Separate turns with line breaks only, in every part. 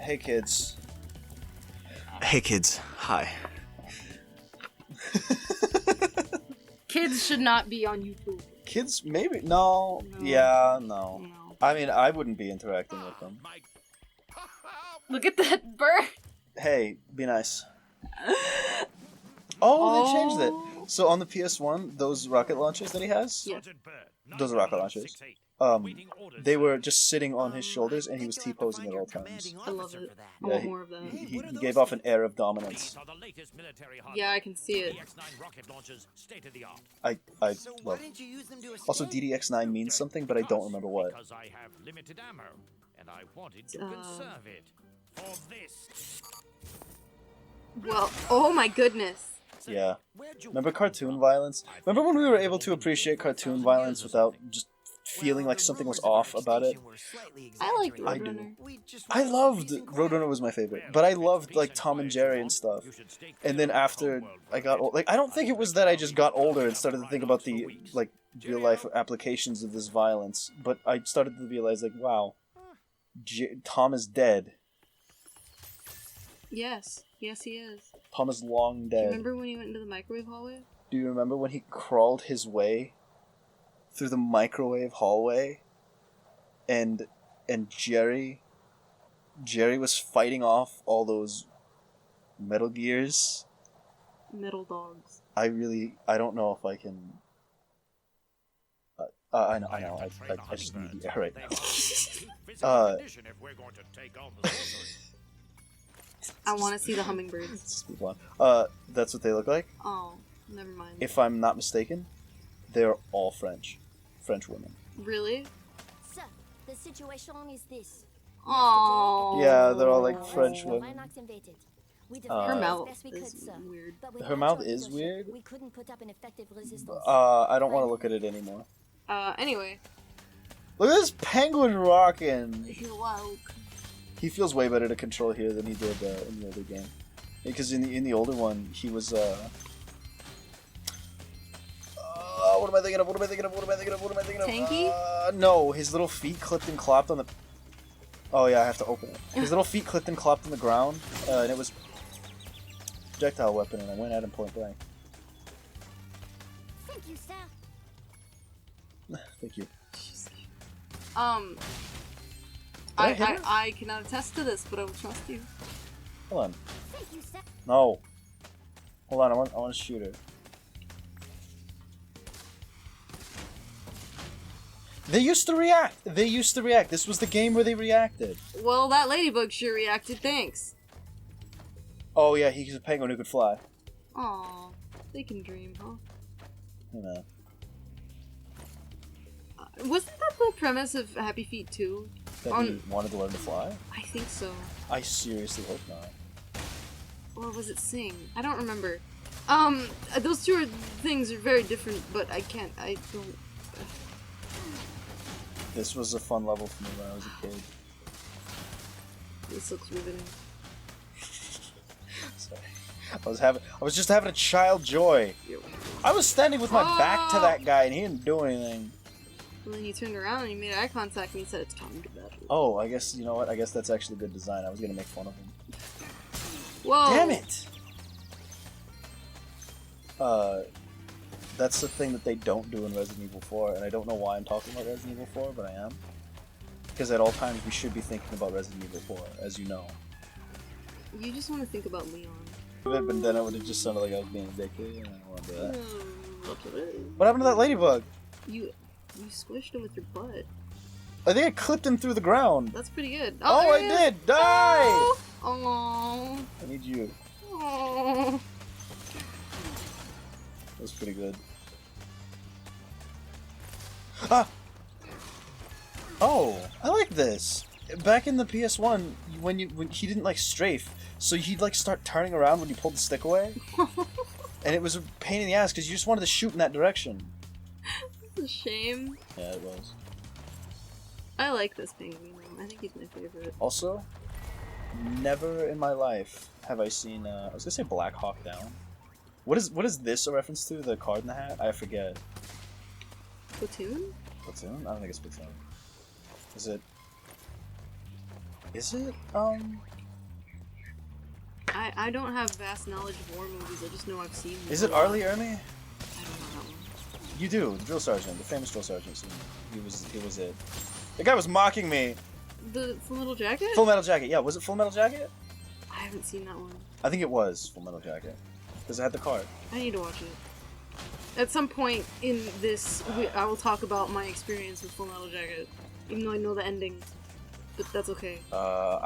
Hey kids. Hey kids. Hi.
Kids should not be on YouTube.
Kids, maybe? No. Yeah, no. I mean, I wouldn't be interacting with them.
Look at that bird.
Hey, be nice. Oh, they changed it. So on the PS1, those rocket launchers that he has,
Yeah.
those are rocket launchers. They were just sitting on his shoulders, and he was T-posing at all times.
I love it. I
Yeah,
want more of that.
He gave off an air of dominance.
Yeah, I can see it.
I love it. Also, DDX9 means something, but I don't remember what.
Because I have limited ammo, and I wanted to conserve it for this.
Well, oh my goodness.
Yeah. Remember cartoon violence? Remember when we were able to appreciate cartoon violence without just feeling like something was off about it?
I liked
I
Roadrunner.
do. I loved Roadrunner was my favorite, but I loved like Tom and Jerry and stuff. And then after I got old, like I don't think it was that I just got older and started to think about the like real life applications of this violence, but I started to realize like, wow, Tom is dead.
Yes. Yes, he is.
Tom is long dead.
Remember when he went into the microwave hallway?
Do you remember when he crawled his way through the microwave hallway, and Jerry was fighting off all those Metal Gears?
Metal dogs.
I don't know if I can. I know. I just need the air right now.
I want to see the hummingbirds.
Let's move on. That's what they look like.
Oh, never mind.
If I'm not mistaken, they're all French women.
Really?
Sir, the situation is this.
Oh.
Yeah, they're all like French women.
Her mouth is weird.
Her mouth is weird.
We couldn't put up an effective resistance.
I don't want to look at it anymore.
Anyway.
Look at this penguin rocking.
You're woke.
He feels way better to control here than he did in the older game. Because in the older one, he was what am I thinking of?
Tanky?
No, his little feet clipped and clopped on the. Oh yeah, I have to open it. His little feet clipped and clopped on the ground, and it was projectile weapon, and I went at him point blank.
Thank you, sir.
Thank you.
I cannot attest to this, but I will trust you.
Hold on.
Thank you, sir.
No. Hold on. I want to shoot her. They used to react. This was the game where they reacted.
Well, that ladybug sure reacted. Thanks.
Oh yeah, he's a penguin who could fly.
Aw, they can dream, huh?
You know.
Wasn't that the premise of Happy Feet 2?
That he wanted to learn to fly?
I think so.
I seriously hope not.
Or was it Sing? I don't remember. Those two things are very different, but I don't...
This was a fun level for me when I was a kid.
This looks riveting.
Sorry. I was just having a child joy. I was standing with my back to that guy and he didn't do anything.
And then you turned around and you made eye contact and you said it's time to bed.
Oh, I guess, you know what? I guess that's actually good design. I was gonna make fun of him.
Whoa!
Damn it! That's the thing that they don't do in Resident Evil 4, and I don't know why I'm talking about Resident Evil 4, but I am. Because at all times we should be thinking about Resident Evil 4, as you know.
You just want to think about Leon.
But then it would have just sounded like I was being a dickhead, and I don't want to do that.
No.
What happened to that ladybug?
You squished him with your butt.
I think I clipped him through the ground.
That's pretty good.
Oh,
there
I
he is.
did! Die!
Oh.
I need you.
Oh.
That was pretty good. Ah! Oh, I like this. Back in the PS1, when he didn't like strafe, so he'd like start turning around when you pulled the stick away, and it was a pain in the ass because you just wanted to shoot in that direction.
It's a shame.
Yeah, it was.
I like this penguin. I think he's my favorite.
Also, never in my life have I seen. I was gonna say Black Hawk Down. What is this a reference to? The card in the hat? I forget.
Platoon?
Platoon? I don't think it's Platoon. Is it? Is it?
I don't have vast knowledge of war movies. I just know I've seen them.
Is it Arlie Ermy?
I don't know that one.
You do. The drill sergeant, the famous drill sergeant. He was it. The guy was mocking me.
The Full Metal Jacket?
Full Metal Jacket. Yeah, was it Full Metal Jacket?
I haven't seen that one.
I think it was Full Metal Jacket because I had the card.
I need to watch it. At some point in this, I will talk about my experience with Full Metal Jacket, even though I know the ending. But that's okay.
God,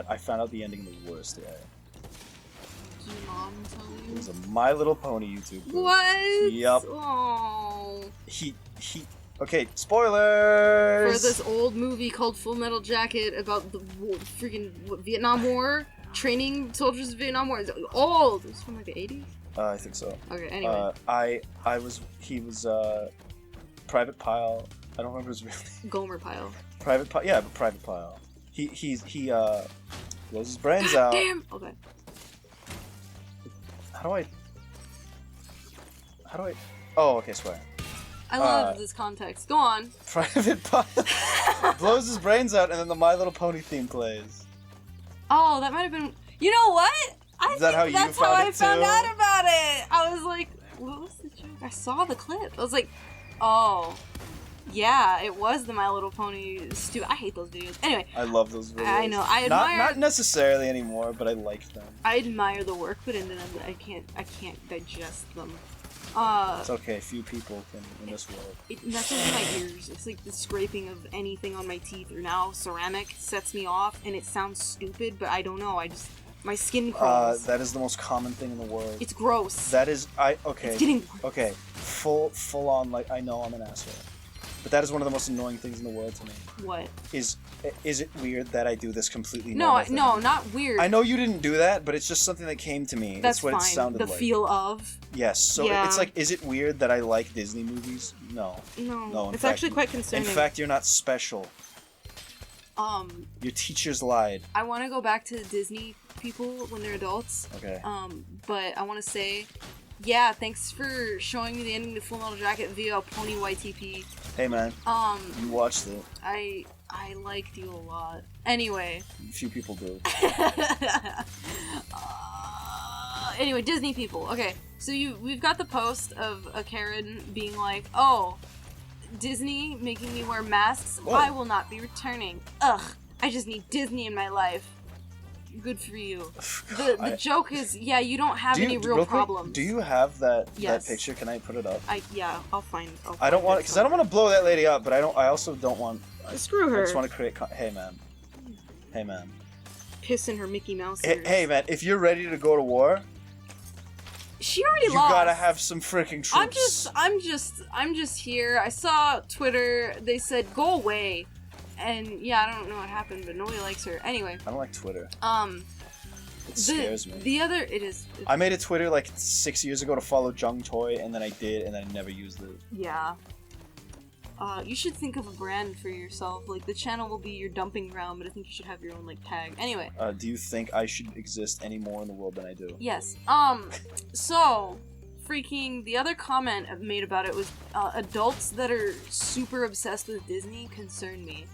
I found out the ending the worst way.
Did your mom tell
It
you?
was a My Little Pony YouTube.
What?
Yep.
Oh.
Okay, spoilers.
For this old movie called Full Metal Jacket about the freaking Vietnam War, training soldiers of Vietnam War. It's old. It's from like the 80s.
I think so.
Okay. Anyway.
He was Private Pile. I don't remember his real name.
Gomer Pyle.
Private Pile. Yeah, but Private Pile. He blows his brains out.
Damn. Okay.
How do I? Oh, okay, swear.
I love this context. Go on.
Private Pile blows his brains out, and then the My Little Pony theme plays.
Oh, that might have been. You know what?
Is that how you
that's
found
how
it
I found
too?
out about it. I was like, what was the joke? I saw the clip. I was like, oh, yeah, it was the My Little Pony. I hate those videos. Anyway.
I love those videos.
I know. I admire.
Not necessarily anymore, but I liked them.
I admire the work put into them, but I can't digest them.
It's okay. Few people can in this world.
It messes with my ears. It's like the scraping of anything on my teeth or now ceramic sets me off, and it sounds stupid, but I don't know. My skin crawls.
That is the most common thing in the world.
It's gross.
That is okay.
It's getting gross.
Okay. Full on, like, I know I'm an asshole, but that is one of the most annoying things in the world to me.
What?
Is it weird that I do this completely
No,
normal thing?
no, not weird.
I know you didn't do that, but it's just something that came to me.
That's
what
fine.
it sounded
the
like.
feel of.
Yes. So
Yeah.
it's like, is it weird that I like Disney movies? No.
No.
In
It's
fact,
actually quite concerning.
In fact, you're not special. Your teachers lied.
I want to go back to Disney people when they're adults.
Okay.
But I want to say, yeah, thanks for showing me the ending to Full Metal Jacket via Pony YTP.
Hey man. You watched it.
I liked you a lot. Anyway.
Few people do.
Anyway, Disney people. Okay, so we've got the post of a Karen being like, "Oh, Disney making me wear masks.
Whoa.
I will not be returning. Ugh, I just need Disney in my life. Good for you." The joke is, yeah, you don't have any real problems.
Do you have that
Yes.
picture? Can I put it up?
I'll find.
I don't want because I don't want to blow that lady up, but I also don't want.
Screw her.
I just want to create. Hey man.
Piss in her Mickey Mouse
Hey,
ears.
hey man, if you're ready to go to war,
She already
you
lost.
gotta have some freaking troops.
I'm just here. I saw Twitter. They said go away, and yeah, I don't know what happened, but nobody likes her. Anyway.
I don't like Twitter. It scares me.
It is.
I made a Twitter like 6 years ago to follow Jung Toy, and then I did, and then I never used it.
Yeah. You should think of a brand for yourself. Like, the channel will be your dumping ground, but I think you should have your own, like, tag. Anyway.
Do you think I should exist any more in the world than I do?
Yes. So, freaking, the other comment I've made about it was, adults that are super obsessed with Disney concern me.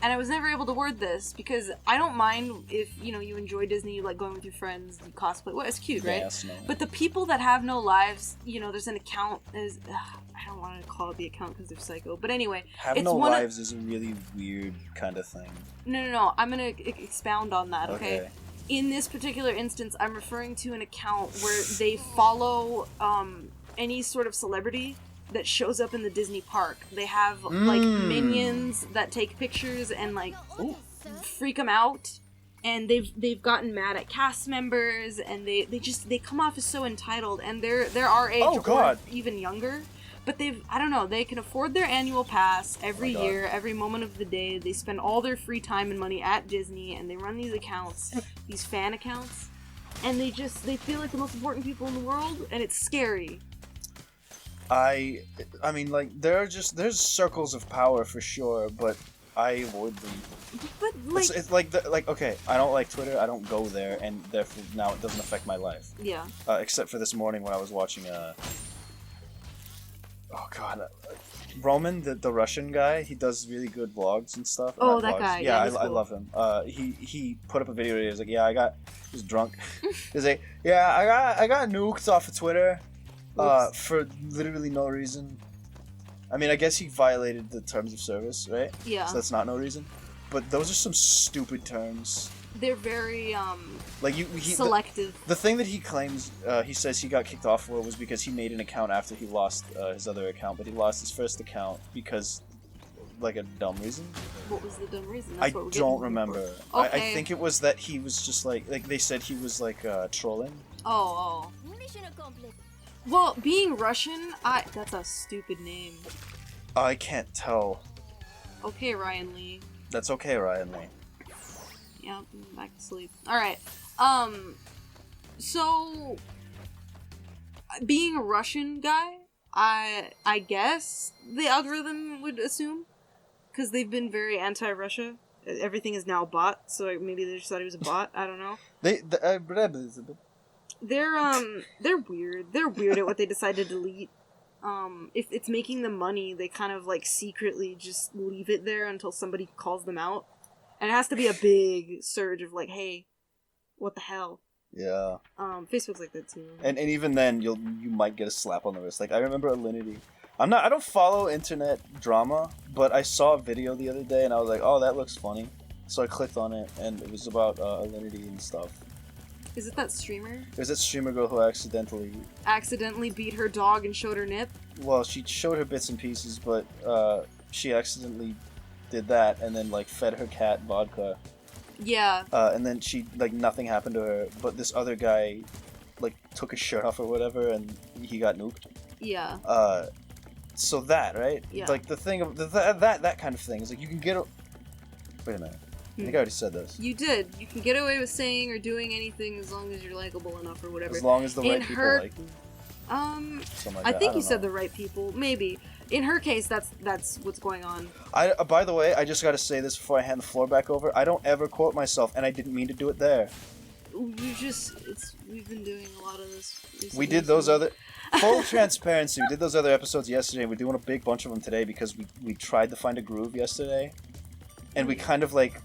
And I was never able to word this, because I don't mind if, you enjoy Disney, you like going with your friends, you cosplay. Well, it's cute, right?
Yes, no.
But the people that have no lives, there's an account, I don't want to call it the account because they're psycho, but anyway.
Have
it's
no
one
lives is a really weird kind of thing.
No, I'm gonna expound on that, okay? In this particular instance, I'm referring to an account where they follow any sort of celebrity that shows up in the Disney park. They have like minions that take pictures and like freak them out, and they've gotten mad at cast members, and they come off as so entitled, and they're our age or even younger. But I don't know, they can afford their annual pass every year, every moment of the day. They spend all their free time and money at Disney, and they run these accounts, these fan accounts, and they feel like the most important people in the world, and it's scary.
I mean, like, there's circles of power for sure, but I avoid them.
But like,
it's like okay, I don't like Twitter. I don't go there, and therefore now it doesn't affect my life.
Yeah.
Except for this morning when I was watching oh god, Roman, the Russian guy, he does really good vlogs and stuff.
Oh,
Not
that
vlogs.
guy.
Yeah,
he's
I
cool.
love him. He put up a video where he was like, he was drunk. He's like, yeah, I got nuked off of Twitter,
Oops.
for literally no reason. I mean, I guess he violated the terms of service, right?
Yeah.
So that's not no reason. But those are some stupid terms.
They're very
Like
selective.
The thing that he claims, he says he got kicked off for was because he made an account after he lost his other account, but he lost his first account because, like, a dumb reason.
What was the dumb reason?
I
That's what we're
don't
getting
remember.
for.
I
Okay.
think it was that he was just like they said he was like trolling.
Oh.
Mission accomplished.
Well, being Russian, that's a stupid name.
I can't tell.
Okay, Ryan Lee.
That's okay, Ryan Lee.
Yeah, back to sleep. Alright. So being a Russian guy, I guess the algorithm would assume, because they've been very anti-Russia. Everything is now bot, so maybe they just thought he was a bot. I don't know. They're weird. They're weird at what they decide to delete. If it's making them money, they kind of like secretly just leave it there until somebody calls them out. And it has to be a big surge of like, hey, what the hell?
Yeah.
Facebook's like that too.
And even then, you might get a slap on the wrist. Like I remember Alinity. I don't follow internet drama, but I saw a video the other day and I was like, oh, that looks funny. So I clicked on it and it was about Alinity and stuff.
Is it that streamer?
It was that streamer girl who
Accidentally beat her dog and showed her nip?
well, she showed her bits and pieces, but she accidentally did that and then like fed her cat vodka.
Yeah.
And then she like nothing happened to her, but this other guy like took his shirt off or whatever and he got nuked.
Yeah.
So that, right?
Yeah.
Like the thing of that kind of thing is like you can get wait a minute. I think I already said this.
You did. You can get away with saying or doing anything as long as you're likable enough or whatever.
As long as the right people
her,
like you.
I
Something like that.
think
don't
you said
know.
the right people. Maybe. In her case, that's what's going on.
By the way, I just got to say this before I hand the floor back over. I don't ever quote myself, and I didn't mean to do it there.
We've been doing a lot of this recently.
We did those other... Full transparency, we did those other episodes yesterday, and we're doing a big bunch of them today because we tried to find a groove yesterday, and we kind of, like,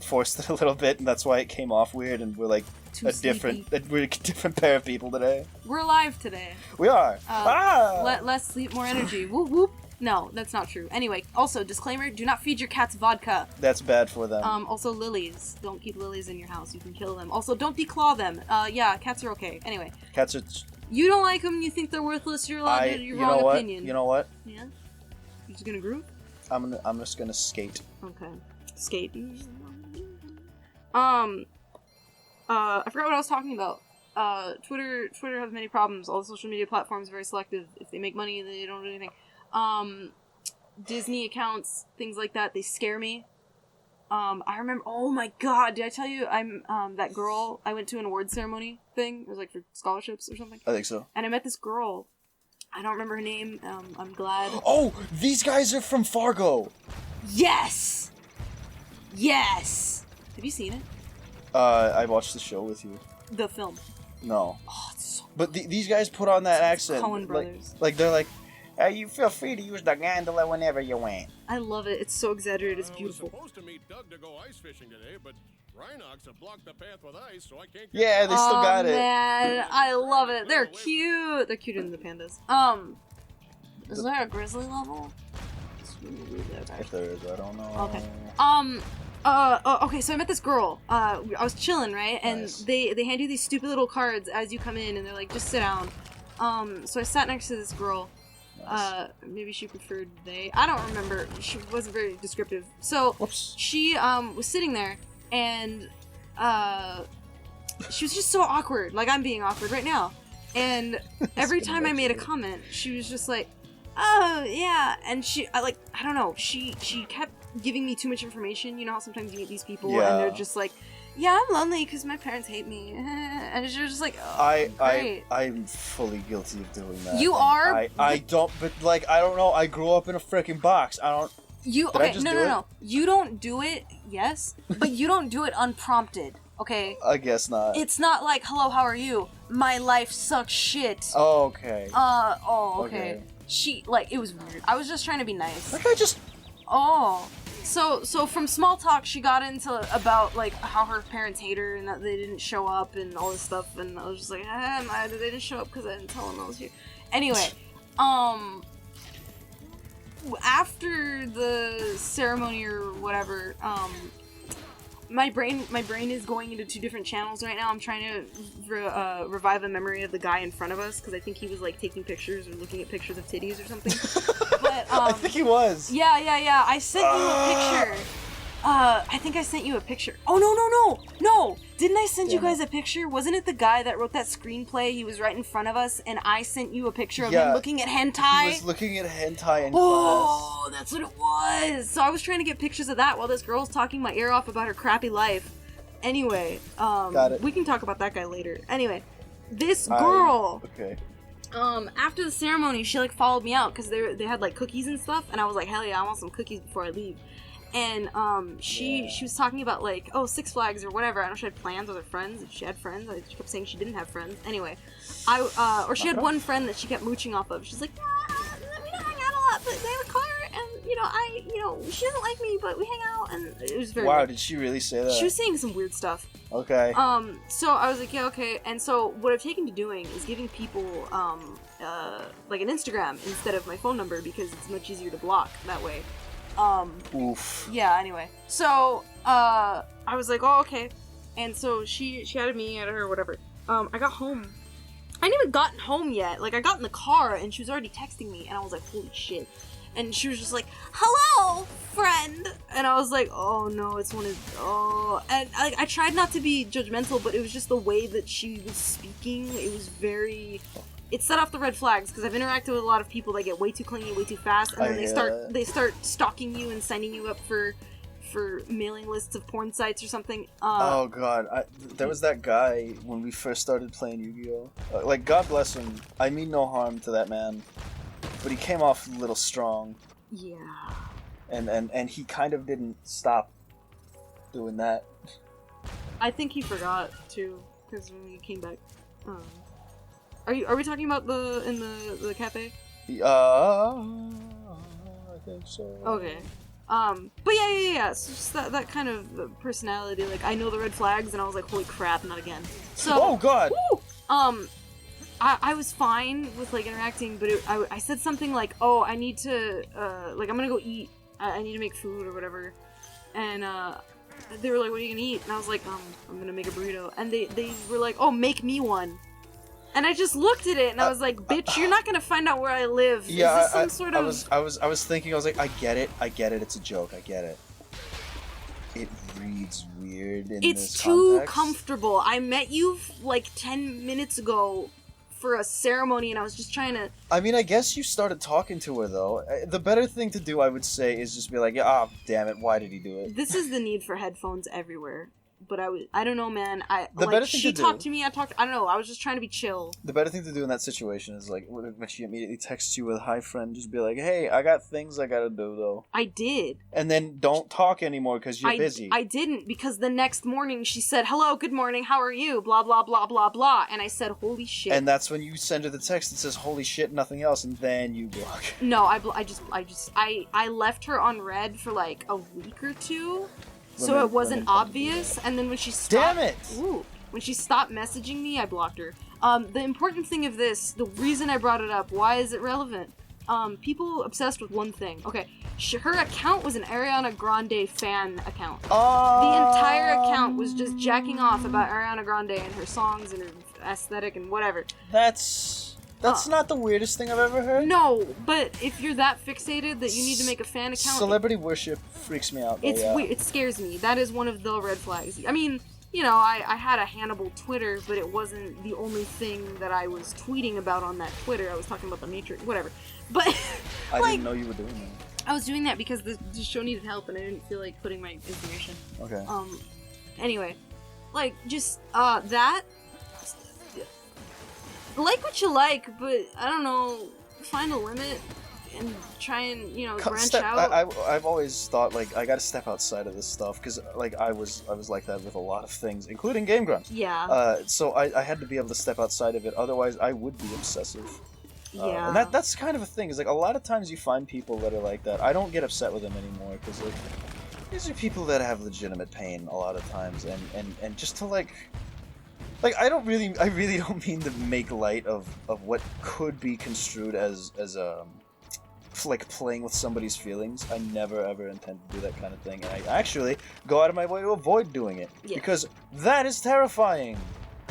forced it a little bit, and that's why it came off weird, and we're, like, we're a different pair of people today.
We're alive today.
We are.
Less sleep, more energy. Whoop whoop. No, that's not true. Anyway, also, disclaimer, do not feed your cats vodka.
That's bad for them.
Also, lilies. Don't keep lilies in your house. You can kill them. Also, don't declaw them. Yeah, cats are okay. Anyway.
Cats are...
You don't like them, you think they're worthless, you're allowed to your wrong opinion.
You know what?
Yeah? You just gonna groove?
I'm just gonna skate.
Okay. Skate. I forgot what I was talking about. Twitter has many problems. All the social media platforms are very selective. If they make money, they don't do anything. Disney accounts, things like that, they scare me. I remember, oh my god, did I tell you I'm, that girl, I went to an award ceremony thing, it was like for scholarships or something.
I think so.
And I met this girl, I don't remember her name, I'm glad.
Oh, these guys are from Fargo!
Yes! Yes! Have you seen it?
I watched the show with you.
The film.
No.
Oh, it's so
But these guys put on that accent.
Coen brothers.
Like they're like, you feel free to use the gondola whenever you want.
I love it. It's so exaggerated. It's beautiful.
I was supposed to meet Doug to go ice fishing today, but Rhinox have blocked the path with ice, so I can't get
Yeah, they still got it.
Man, I love it. They're cute. They're cuter than the pandas. Is there a grizzly level?
If there is, I don't know.
Okay. Okay, so I met this girl. I was chilling, right? And
Nice.
they hand you these stupid little cards as you come in, and they're like, just sit down. So I sat next to this girl.
Nice.
Maybe she preferred they. I don't remember. She wasn't very descriptive. So
Whoops.
she was sitting there, and she was just so awkward. Like I'm being awkward right now. And every time I made a comment, she was just like, "Oh yeah," and I don't know. She kept giving me too much information. You know how sometimes you meet these people
Yeah.
and they're just like, "Yeah, I'm lonely because my parents hate me," and she was just like, "Oh, great."
I'm fully guilty of doing that.
You
And
are?
I don't, but like, I don't know. I grew up in a freaking box. I don't.
You
Did I
okay?
just
No,
do
no,
it?
no. You don't do it. Yes, but you don't do it unprompted. Okay.
I guess not.
It's not like, "Hello, how are you? My life sucks shit."
Oh, okay.
Oh, okay.
Okay.
she, like, it was weird. I was just trying to be nice.
That guy just...
Oh. So from small talk, she got into about, like, how her parents hate her and that they didn't show up and all this stuff, and I was just like, they didn't show up because I didn't tell them I was here. Anyway, after the ceremony or whatever, my brain is going into two different channels right now. I'm trying to revive a memory of the guy in front of us because I think he was like taking pictures or looking at pictures of titties or something. But
I think he was.
Yeah. I sent you a picture. I think I sent you a picture. Oh no! Didn't I send you guys a picture? Wasn't it the guy that wrote that screenplay? He was right in front of us, and I sent you a picture of him looking at hentai.
He was looking at hentai in class.
Oh, that's what it was. So I was trying to get pictures of that while this girl's talking my ear off about her crappy life. Anyway,
Got it.
we can talk about that guy later. Anyway, this girl.
Okay.
After the ceremony, she like followed me out because they had like cookies and stuff, and I was like, hell yeah, I want some cookies before I leave. And she was talking about like, oh, Six Flags or whatever. I don't know if she had plans with her friends. If she had friends, she kept saying she didn't have friends. Anyway, or she had one friend that she kept mooching off of. She's like, we don't hang out a lot, but they have a car, and she doesn't like me, but we hang out, and it was very.
Wow,
weird.
did she really say that?
She was saying some weird stuff.
Okay.
So I was like, yeah, okay. And so what I've taken to doing is giving people like an Instagram instead of my phone number because it's much easier to block that way.
Oof.
Yeah, anyway. So, I was like, oh, okay. And so she added me, added her, whatever. I got home. I hadn't even gotten home yet. Like, I got in the car, and she was already texting me, and I was like, holy shit. And she was just like, hello, friend! And I was like, oh no, it's one of, And I tried not to be judgmental, but it was just the way that she was speaking. It was very... It set off the red flags because I've interacted with a lot of people that get way too clingy, way too fast, and then they start stalking you and signing you up for mailing lists of porn sites or something.
Oh god, there was that guy when we first started playing Yu-Gi-Oh! Like, God bless him. I mean no harm to that man, but he came off a little strong.
Yeah.
And he kind of didn't stop doing that.
I think he forgot too, because when we came back. Are we talking about the cafe?
I think so.
Okay. But yeah. So just that kind of personality. Like, I know the red flags, and I was like, holy crap, not again. So.
Oh god.
Woo! I was fine with like interacting, but I said something like, oh, I need to like I'm gonna go eat. I need to make food or whatever, and they were like, what are you gonna eat? And I was like, I'm gonna make a burrito, and they were like, oh, make me one. And I just looked at it and I was like, bitch, you're not gonna find out where I live.
Yeah,
is this some sort of...
I was thinking, I was like, I get it, it's a joke, I get it. It reads weird in
It's
this
too
context.
comfortable. I met you like 10 minutes ago for a ceremony and I was just trying to...
I mean, I guess you started talking to her though. The better thing to do, I would say, is just be like, ah, damn it, why did he do it?
This is the need for headphones everywhere. But I don't know, man. She
to
talked
do-
to me, I don't know, I was just trying to be chill.
The better thing to do in that situation is, like, when she immediately texts you with, hi friend, just be like, hey, I got things I gotta do though.
I did.
And then don't talk anymore because you're busy.
I didn't, because the next morning she said, hello, good morning, how are you? Blah, blah, blah, blah, blah. And I said, holy shit.
And that's when you send her the text that says, holy shit, nothing else, and then you block.
No, I left her on red for like a week or two. So it wasn't obvious, and then when she stopped...
Damn it!
When she stopped messaging me, I blocked her. The important thing of this, the reason I brought it up, why is it relevant? People obsessed with one thing. Okay, her account was an Ariana Grande fan account. The entire account was just jacking off about Ariana Grande and her songs and her aesthetic and whatever.
That's not the weirdest thing I've ever heard.
No, but if you're that fixated that you need to make a fan account...
Celebrity worship freaks me out. Though,
It's weird. It scares me. That is one of the red flags. I mean, you know, I had a Hannibal Twitter, but it wasn't the only thing that I was tweeting about on that Twitter. I was talking about the Matrix, whatever. But,
I didn't know you were doing that.
I was doing that because the show needed help and I didn't feel like putting my information.
Okay.
Anyway, like, just, that... Like what you like, but I don't know, find a limit and try and, you know, branch out.
I've always thought, like, I gotta step outside of this stuff, because, like, I was like that with a lot of things, including Game Grumps.
Yeah.
So I had to be able to step outside of it, otherwise I would be obsessive.
Yeah.
And that's kind of a thing. Is like a lot of times you find people that are like that. I don't get upset with them anymore because like these are people that have legitimate pain a lot of times, and just to like I really don't mean to make light of what could be construed as like playing with somebody's feelings. I never ever intend to do that kind of thing, and I actually go out of my way to avoid doing it because that is terrifying.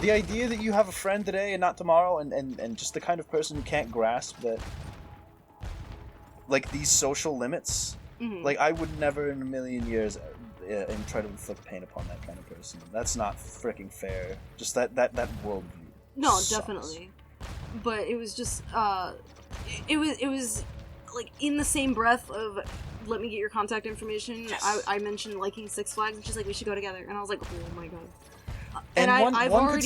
The idea that you have a friend today and not tomorrow, and just the kind of person who can't grasp that, like, these social limits, like, I would never in a million years and try to inflict pain upon that kind of person. That's not freaking fair. Just that worldview.
No,
sucks.
definitely. But it was just, it was, like, in the same breath of, let me get your contact information,
Yes.
I mentioned liking Six Flags, and she's like, we should go together. And I was like, oh my god.
And
I've
one
already...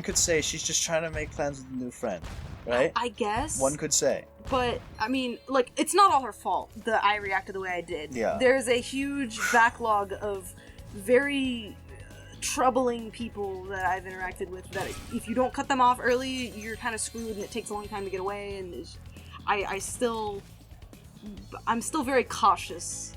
could say she's just trying to make plans with a new friend, right?
I guess.
One could say.
But, I mean, like, it's not all her fault that I reacted the way I did.
Yeah.
There's a huge backlog of very troubling people that I've interacted with that if you don't cut them off early, you're kind of screwed and it takes a long time to get away, and I'm still very cautious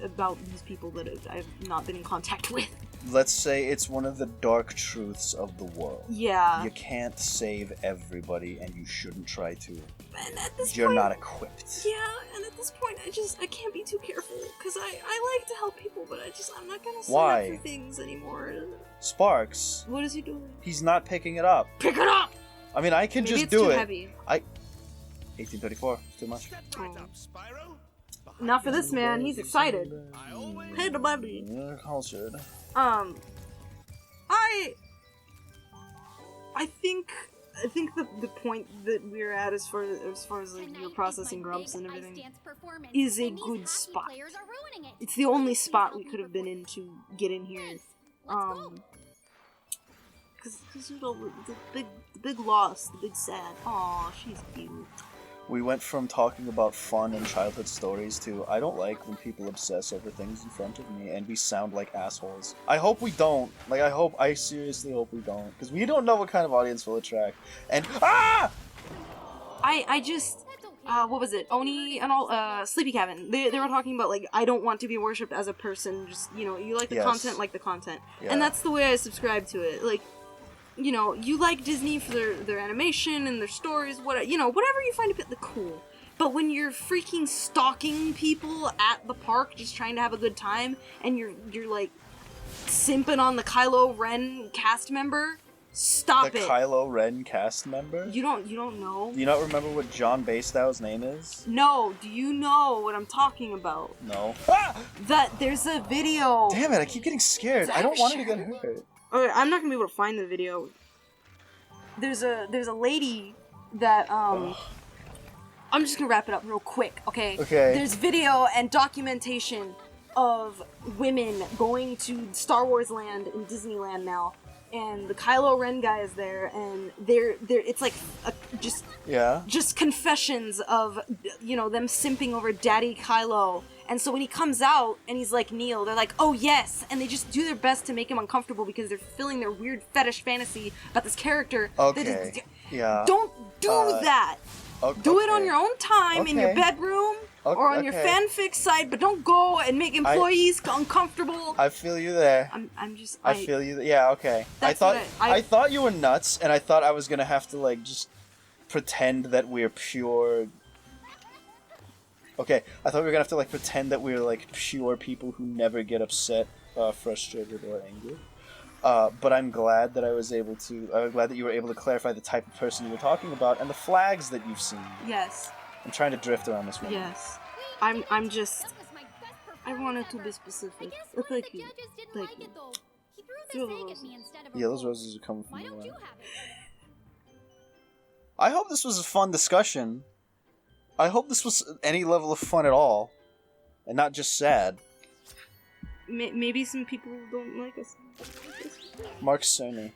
about these people that I've not been in contact with.
Let's say it's one of the dark truths of the world.
Yeah.
You can't save everybody, and you shouldn't try to.
And at this
You're
point,
not equipped.
Yeah, and at this point, I can't be too careful, because I like to help people, but I'm not gonna sign
Why?
up for things anymore.
Sparks.
What is he doing?
He's not picking it up.
Pick it up!
I mean, I can
Maybe
just
it's
do
too
it.
heavy.
1834. Too much.
Step right up, Spyro.
Not for this man, he's excited.
I always...
Hey, the buddy.
You're cultured.
I think the point that we're at as far as like you're processing grumps and everything is a good spot. It's the only spot we could have been in to get in here. Because you know the big loss, the big sad. Aw, she's cute.
We went from talking about fun and childhood stories to I don't like when people obsess over things in front of me and we sound like assholes. I hope we don't. Like, I seriously hope we don't. Because we don't know what kind of audience we'll attract. And,
I just, what was it? Oni and all, Sleepy Cabin. They were talking about, like, I don't want to be worshipped as a person. Just, you know, you like the content, like the content.
Yeah.
And that's the way I subscribe to it. Like, you know, you like Disney for their animation and their stories, whatever you find a bit cool. But when you're freaking stalking people at the park just trying to have a good time, and you're like simping on the Kylo Ren cast member, stop it.
The Kylo Ren cast member?
You don't know?
Do you not remember what John Baystow's name is?
No, do you know what I'm talking about?
No.
That there's a video.
Damn it, I keep getting scared. I don't want him to get hurt.
Okay, I'm not gonna be able to find the video. There's a lady that I'm just gonna wrap it up real quick, okay?
Okay.
There's video and documentation of women going to Star Wars Land in Disneyland now, and the Kylo Ren guy is there, and they're it's like just confessions of, you know, them simping over Daddy Kylo. And so when he comes out and he's like Neil, they're like, oh yes, and they just do their best to make him uncomfortable because they're filling their weird fetish fantasy about this character.
Okay. Yeah.
Don't do that. Do it on your own time in your bedroom or on your fanfic site, but don't go and make employees uncomfortable.
I feel you there.
I
feel you. Yeah. Okay. I thought you were nuts, and I thought I was gonna have to like just pretend that we're pure. Okay, I thought we were gonna have to like pretend that we were like pure people who never get upset, frustrated, or angry. But I'm glad that I'm glad that you were able to clarify the type of person you were talking about and the flags that you've seen.
Yes.
I'm trying to drift around this one.
Yes. I wanted to be specific. Thank you. Thank you. Throw the roses.
Yeah, those roses are coming from me. I hope this was a fun discussion. I hope this was any level of fun at all, and not just sad.
Maybe some people don't like us.
Mark Cerny.